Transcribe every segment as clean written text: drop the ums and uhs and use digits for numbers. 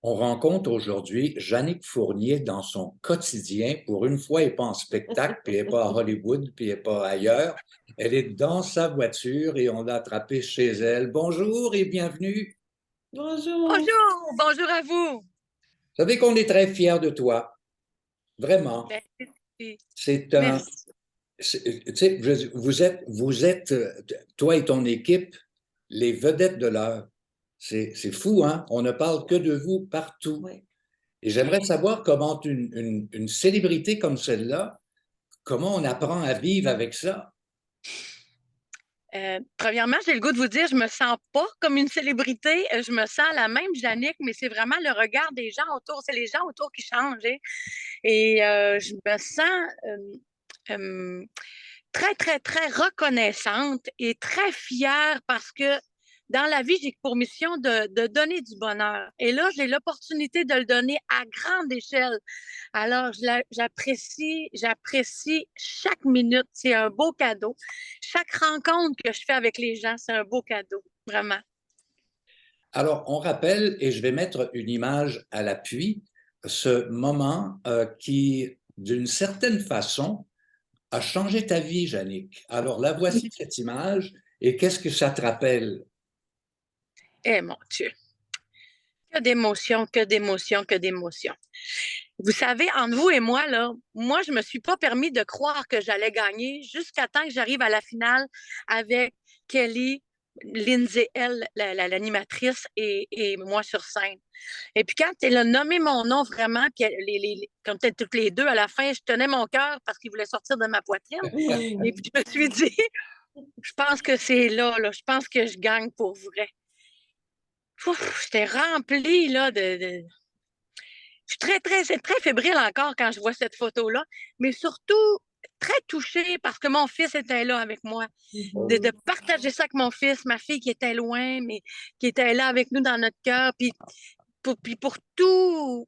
On rencontre aujourd'hui Jannick Fournier dans son quotidien. Pour une fois, elle n'est pas en spectacle, puis elle n'est pas à Hollywood, puis elle n'est pas ailleurs. Elle est dans sa voiture et on l'a attrapée chez elle. Bonjour et bienvenue. Bonjour. Bonjour, bonjour à vous. Vous savez qu'on est très fiers de toi. Vraiment. Merci. C'est un. Merci. Tu sais, vous êtes, toi et ton équipe, les vedettes de l'heure. C'est fou, hein? On ne parle que de vous partout. Oui. Et j'aimerais savoir comment une célébrité comme celle-là, comment on apprend à vivre avec ça? Premièrement, j'ai le goût de vous dire, je me sens pas comme une célébrité. Je me sens la même Jannick, mais c'est vraiment le regard des gens autour. C'est les gens autour qui changent, hein. Et je me sens euh, très, très, très reconnaissante et très fière parce que dans la vie, j'ai pour mission de donner du bonheur. Et là, j'ai l'opportunité de le donner à grande échelle. Alors, j'apprécie chaque minute. C'est un beau cadeau. Chaque rencontre que je fais avec les gens, c'est un beau cadeau, vraiment. Alors, on rappelle, et je vais mettre une image à l'appui, ce moment qui, d'une certaine façon, a changé ta vie, Jannick. Alors, la voici, cette image, et qu'est-ce que ça te rappelle? Eh mon Dieu, que d'émotions, que d'émotions, que d'émotions. Vous savez, entre vous et moi, là, moi, je me suis pas permis de croire que j'allais gagner jusqu'à temps que j'arrive à la finale avec Kelly, Lindsay, elle, l'animatrice, et moi sur scène. Et puis quand elle a nommé mon nom vraiment, puis comme peut-être toutes les deux, à la fin, je tenais mon cœur parce qu'il voulait sortir de ma poitrine. Et puis je me suis dit, je pense que c'est là, je pense que je gagne pour vrai. J'étais remplie là, je suis c'est très fébrile encore quand je vois cette photo-là, mais surtout très touchée parce que mon fils était là avec moi. De partager ça avec mon fils, ma fille qui était loin, mais qui était là avec nous dans notre cœur. Puis pour tous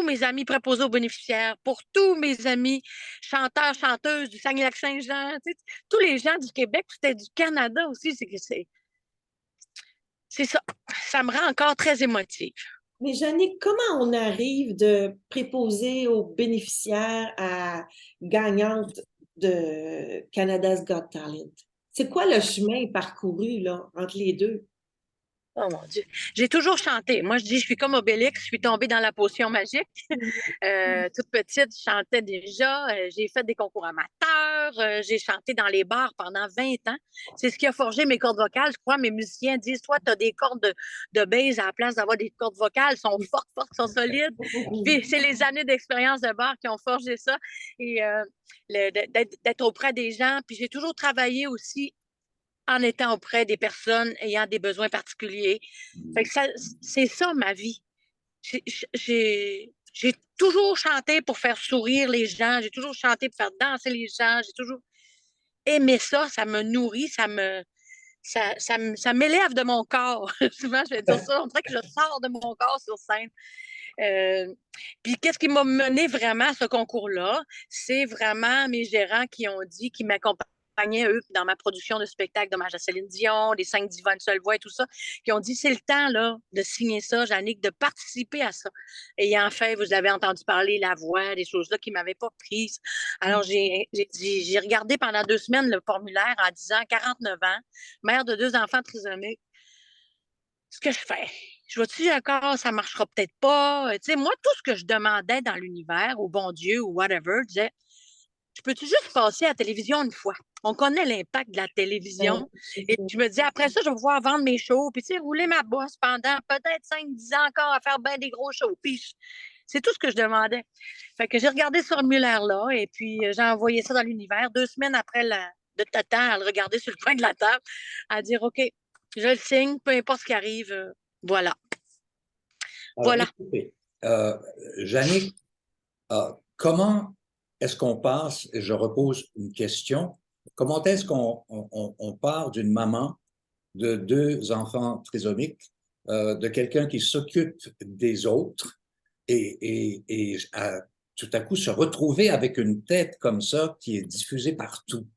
mes amis préposés aux bénéficiaires, pour tous mes amis chanteurs, chanteuses du Saguenay-Lac-Saint-Jean, tu sais, tous les gens du Québec, c'était du Canada aussi, c'est ça. Ça me rend encore très émotive. Mais Jannick, comment on arrive de préposer aux bénéficiaires à gagnante de Canada's Got Talent? C'est quoi le chemin parcouru là, entre les deux? Oh mon Dieu. J'ai toujours chanté. Moi, je dis, je suis comme Obélix, je suis tombée dans la potion magique. Toute petite, je chantais déjà. J'ai fait des concours amateurs. J'ai chanté dans les bars pendant 20 ans. C'est ce qui a forgé mes cordes vocales. Je crois mes musiciens disent, toi, tu as des cordes de bass à la place d'avoir des cordes vocales. Elles sont fortes, fortes, sont solides. Puis c'est les années d'expérience de bar qui ont forgé ça. Et d'être auprès des gens. Puis j'ai toujours travaillé aussi en étant auprès des personnes ayant des besoins particuliers. Fait que c'est ça ma vie. J'ai toujours chanté pour faire sourire les gens, j'ai toujours chanté pour faire danser les gens, j'ai toujours aimé ça, ça me nourrit, ça m'élève de mon corps. Souvent, je vais dire ça, on dirait que je sors de mon corps sur scène. Euh, Puis qu'est-ce qui m'a mené vraiment à ce concours-là? C'est vraiment mes gérants qui ont dit, qui m'accompagnaient, eux, dans ma production de spectacle d'hommage à Céline Dion, les 5 divans de seule voix et tout ça, qui ont dit, c'est le temps, là, de signer ça, Jannick, de participer à ça. Et en fait, vous avez entendu parler la voix, des choses-là qui ne m'avaient pas prises. Alors, j'ai regardé pendant 2 semaines le formulaire en disant 49 ans, mère de 2 enfants trisomiques, ce que je fais. Je vois-tu encore, ça marchera peut-être pas. Tu sais, moi, tout ce que je demandais dans l'univers, au bon Dieu ou whatever, je disais, je peux-tu juste passer à la télévision une fois? On connaît l'impact de la télévision. Et je me disais, après ça, je vais pouvoir vendre mes shows, puis tu sais, rouler ma bosse pendant peut-être 5, 10 ans encore à faire bien des gros shows. Puis c'est tout ce que je demandais. Fait que j'ai regardé ce formulaire-là, et puis j'ai envoyé ça dans l'univers. 2 semaines après de Tata, à le regarder sur le coin de la table, à dire, OK, je le signe, peu importe ce qui arrive, voilà. Alors, Voilà. écoutez, Jannick, comment est-ce qu'on passe, et je repose une question, comment est-ce qu'on part d'une maman de 2 enfants trisomiques, de quelqu'un qui s'occupe des autres et tout à coup se retrouver avec une tête comme ça qui est diffusée partout?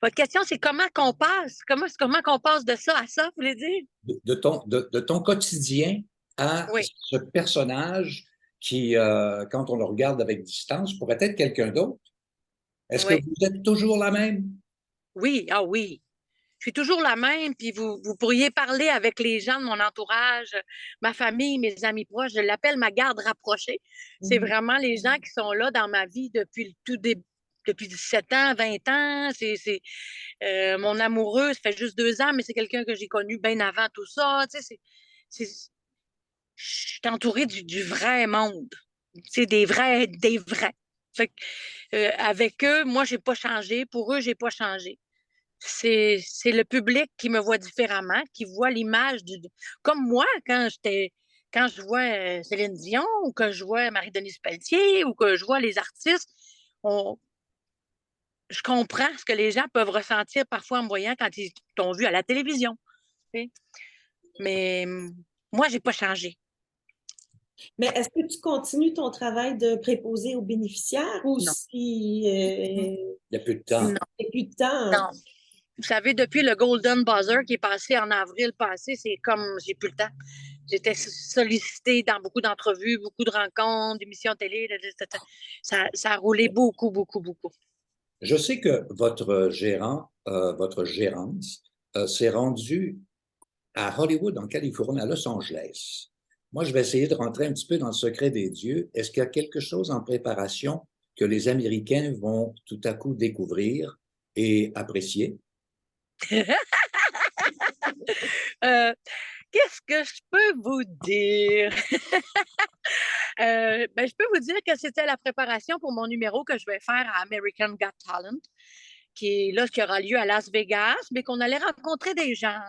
Votre question, c'est comment qu'on passe? Comment qu'on passe de ça à ça, vous voulez dire? De ton quotidien à Oui, ce personnage qui, quand on le regarde avec distance, pourrait être quelqu'un d'autre. Est-ce que oui, vous êtes toujours la même? oui, ah oui. Je suis toujours la même, puis vous pourriez parler avec les gens de mon entourage, ma famille, mes amis proches. Je l'appelle ma garde rapprochée. C'est Mhm. vraiment les gens qui sont là dans ma vie depuis le tout début. Depuis 17 ans, 20 ans, mon amoureux, ça fait juste 2 ans, mais c'est quelqu'un que j'ai connu bien avant tout ça. Tu sais, je suis entourée du vrai monde. C'est des vrais. Fait que, avec eux, moi, j'ai pas changé. Pour eux, j'ai pas changé. C'est le public qui me voit différemment, qui voit l'image comme moi, quand je vois Céline Dion ou que je vois Marie-Denise Pelletier ou que je vois les artistes, on, je comprends ce que les gens peuvent ressentir parfois en me voyant quand ils t'ont vu à la télévision. Tu sais. Mais moi, j'ai pas changé. Mais est-ce que tu continues ton travail de préposé aux bénéficiaires ou Non. si Il n'y a plus de temps. Non, t'as plus de temps? non. Vous savez, depuis le Golden Buzzer qui est passé en avril passé, c'est comme j'ai plus le temps. J'étais sollicitée dans beaucoup d'entrevues, beaucoup de rencontres, d'émissions télé. Ça a roulé beaucoup, beaucoup, beaucoup. Je sais que votre gérant, votre gérance, s'est rendue à Hollywood, en Californie, à Los Angeles. Moi, je vais essayer de rentrer un petit peu dans le secret des dieux. Est-ce qu'il y a quelque chose en préparation que les Américains vont tout à coup découvrir et apprécier? Euh, Qu'est-ce que je peux vous dire? Ben, je peux vous dire que c'était la préparation pour mon numéro que je vais faire à American Got Talent, qui aura lieu à Las Vegas, mais qu'on allait rencontrer des gens.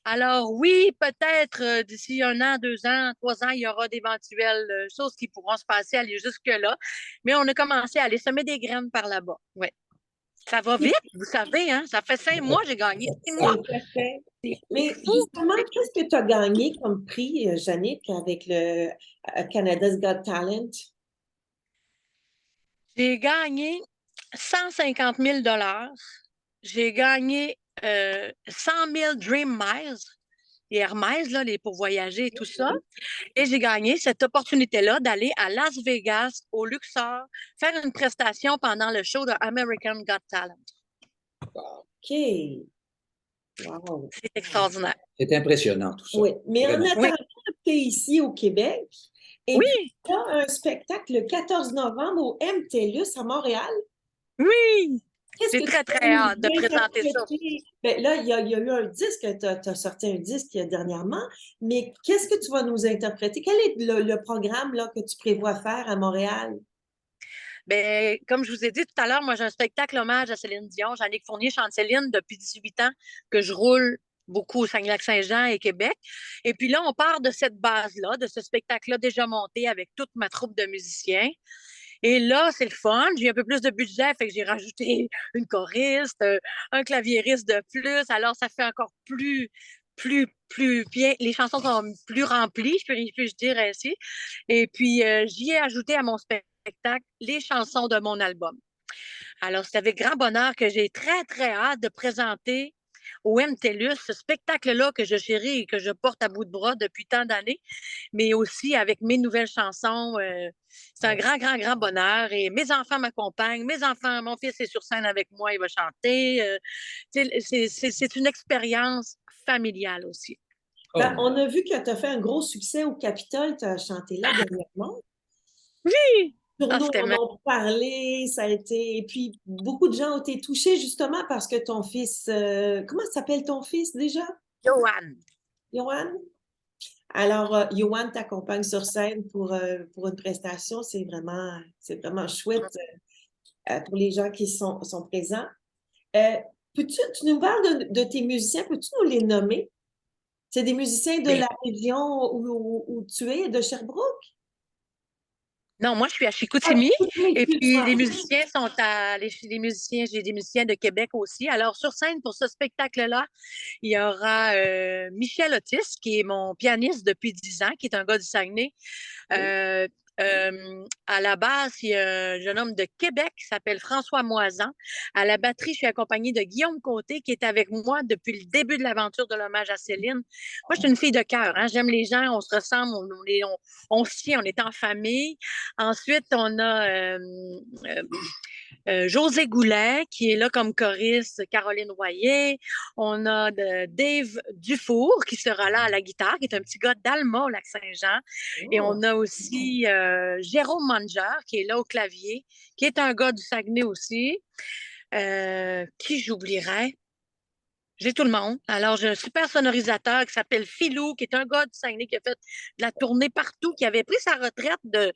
Alors oui, peut-être d'ici 1 an, 2 ans, 3 ans, il y aura d'éventuelles choses qui pourront se passer, aller jusque-là. Mais on a commencé à aller semer des graines par là-bas. Oui. Ça va vite, vous savez, hein? Ça fait 5 mois, j'ai gagné 6 mois. C'est parfait. C'est Mais fou. justement, qu'est-ce que tu as gagné comme prix, Jannick, avec le Canada's Got Talent? J'ai gagné 150 000 $. J'ai gagné 100 000 Dream Miles, les Hermès, là, pour voyager et tout ça. Et j'ai gagné cette opportunité-là d'aller à Las Vegas, au Luxor, faire une prestation pendant le show de American Got Talent. OK. Wow. C'est extraordinaire. C'est impressionnant tout ça. Oui, mais en Vraiment. Oui, attendant, tu es ici au Québec et puis oui, tu as un spectacle le 14 novembre au MTLUS à Montréal. oui. Qu'est-ce J'ai que tu très, vas très nous hâte de présenter ça. interpréter? Ben là, il y a eu un disque, tu as sorti un disque dernièrement, mais qu'est-ce que tu vas nous interpréter? Quel est le programme là, que tu prévois faire à Montréal? Ben, comme je vous ai dit tout à l'heure, moi, j'ai un spectacle hommage à Céline Dion. Jean-Luc Fournier chante Céline depuis 18 ans que je roule beaucoup au Saguenay-Lac-Saint-Jean et Québec. Et puis là, on part de cette base-là, de ce spectacle-là déjà monté avec toute ma troupe de musiciens. Et là, c'est le fun. J'ai un peu plus de budget, fait que j'ai rajouté une choriste, un claviériste de plus. Alors, ça fait encore plus bien. Les chansons sont plus remplies, puis-je dire ainsi. Et puis, j'y ai ajouté à mon spectacle les chansons de mon album. Alors, c'est avec grand bonheur que j'ai très, très hâte de présenter au MTLUS ce spectacle-là que je chéris et que je porte à bout de bras depuis tant d'années, mais aussi avec mes nouvelles chansons. C'est un grand, grand, grand bonheur. Et mes enfants m'accompagnent. Mes enfants, mon fils est sur scène avec moi, il va chanter. C'est une expérience familiale aussi. Ben, Oh, on a vu que tu as fait un gros succès au Capitole, tu as chanté là dernièrement. Oui! Sur Ah, nous c'était en ont parlé, ça a été. Et puis, beaucoup de gens ont été touchés justement parce que ton fils, comment s'appelle ton fils déjà? Joanne. Johan? Alors, Johan t'accompagne sur scène pour une prestation. C'est vraiment chouette pour les gens qui sont présents. Euh, tu nous parles de tes musiciens, peux-tu nous les nommer? C'est des musiciens de Ben, la région où tu es, de Sherbrooke? non, moi, je suis à Ah, Chicoutimi. Et puis, excuse-moi. les musiciens sont à. Les musiciens, j'ai des musiciens de Québec aussi. Alors, sur scène, pour ce spectacle-là, il y aura Michel Otis, qui est mon pianiste depuis 10 ans, qui est un gars du Saguenay. Euh, À la base, il y a un jeune homme de Québec qui s'appelle François Moisan. À la batterie, je suis accompagnée de Guillaume Côté, qui est avec moi depuis le début de l'aventure de l'hommage à Céline. Moi, je suis une fille de cœur, hein. J'aime les gens, on se ressemble, on se tient, on est en famille. Ensuite, on a José Goulet, qui est là comme choriste, Caroline Royer. On a Dave Dufour, qui sera là à la guitare, qui est un petit gars d'Alma, au Lac-Saint-Jean. Et on a aussi Jérôme Manger, qui est là au clavier, qui est un gars du Saguenay aussi. Qui j'oublierais? J'ai tout le monde. Alors, j'ai un super sonorisateur qui s'appelle Philou, qui est un gars du Saguenay qui a fait de la tournée partout, qui avait pris sa retraite de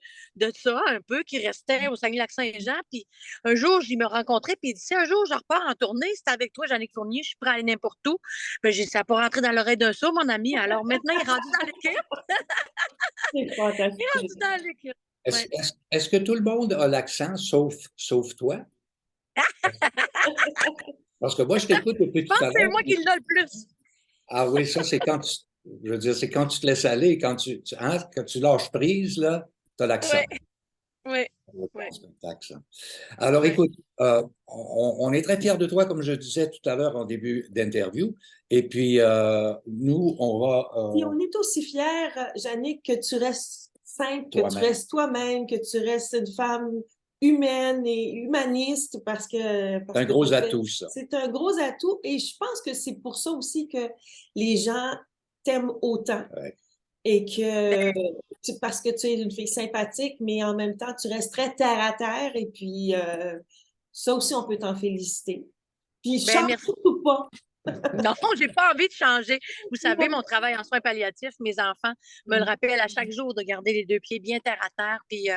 ça un peu, qui restait au Saguenay-Lac-Saint-Jean. Puis un jour, je me rencontrais, puis il dit, si un jour je repars en tournée, c'est avec toi, Jannick Fournier, je suis prêt à aller n'importe où. Ben, j'ai dit, ça n'a pas rentré dans l'oreille d'un sourd, mon ami. Alors maintenant, il est rendu dans l'équipe. C'est Il est fantastique. rendu dans l'équipe. Ouais. Est-ce que tout le monde a l'accent, sauf toi? Parce que moi, je t'écoute depuis Je tout pense à que c'est l'heure. moi qui l'ai le plus. Ah oui, ça, c'est quand tu, je veux dire, c'est quand tu te laisses aller, quand tu lâches prise, là, tu as l'accent. Oui, oui, Je oui. pense que t'as l'accent. Alors, Ouais. écoute, on est très fiers de toi, comme je disais tout à l'heure en début d'interview. Et puis, nous, on va Et on est aussi fiers, Jannick, que tu restes simple, que tu toi-même. restes toi-même, que tu restes une femme humaine et humaniste C'est un gros atout, ça. c'est un gros atout et je pense que c'est pour ça aussi que les gens t'aiment autant. Ouais. Et que parce que tu es une fille sympathique, mais en même temps, tu restes très terre à terre et puis ça aussi, on peut t'en féliciter. Puis Ben, change merci. surtout pas. Non, j'ai pas envie de changer. Vous savez, mon travail en soins palliatifs, mes enfants me le rappellent à chaque jour de garder les deux pieds bien terre à terre. Puis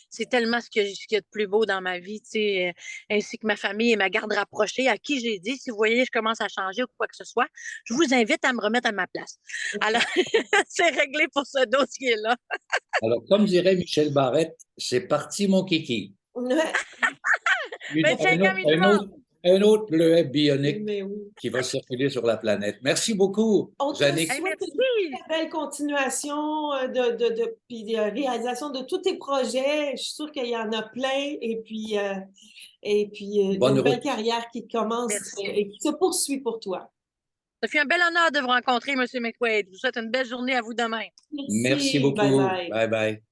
c'est tellement ce qu'il y a de plus beau dans ma vie, tu sais, ainsi que ma famille et ma garde rapprochée, à qui j'ai dit, si vous voyez, je commence à changer ou quoi que ce soit, je vous invite à me remettre à ma place. Alors, c'est réglé pour ce dossier-là. Alors, comme dirait Michel Barrette, c'est parti, mon kiki. Ouais, Ben, tiens, comme il Un va. autre, un autre bleuet bionique mais oui. qui va circuler sur la planète. Merci beaucoup, On te Jannick. Hey, souhaite merci. une très belle continuation puis de réalisation de tous tes projets. Je suis sûre qu'il y en a plein et puis Bonne une belle route. carrière qui commence Merci. et qui se poursuit pour toi. Ça fait un bel honneur de vous rencontrer, M. McQuaid. Je vous souhaite une belle journée à vous demain. Merci Merci. Bye beaucoup. bye. Bye bye.